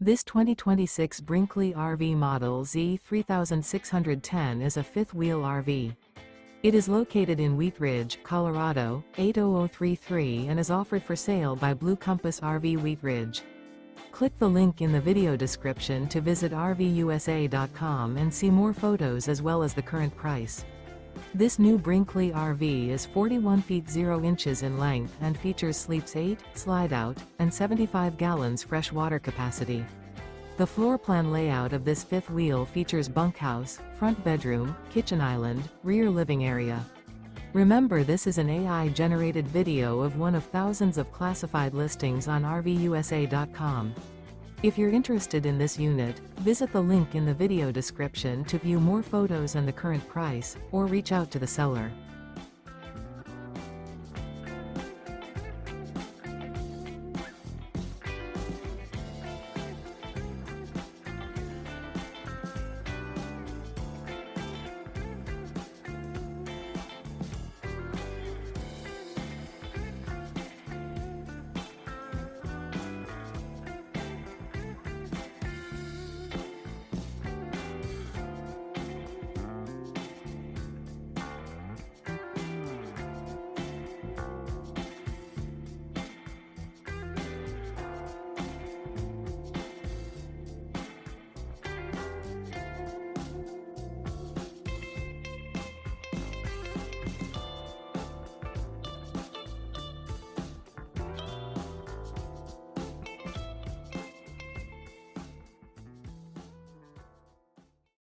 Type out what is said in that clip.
This 2026 Brinkley RV Model Z 3610 is a fifth-wheel RV. It is located in Wheat Ridge, Colorado, 80033 and is offered for sale by Blue Compass RV Wheat Ridge. Click the link in the video description to visit RVUSA.com and see more photos as well as the current price. This new Brinkley RV is 41 feet 0 inches in length and features sleeps 8, slide-out, and 75 gallons fresh water capacity. The floor plan layout of this fifth wheel features bunkhouse, front bedroom, kitchen island, rear living area. Remember, this is an AI-generated video of one of thousands of classified listings on RVUSA.com. If you're interested in this unit, visit the link in the video description to view more photos and the current price, or reach out to the seller.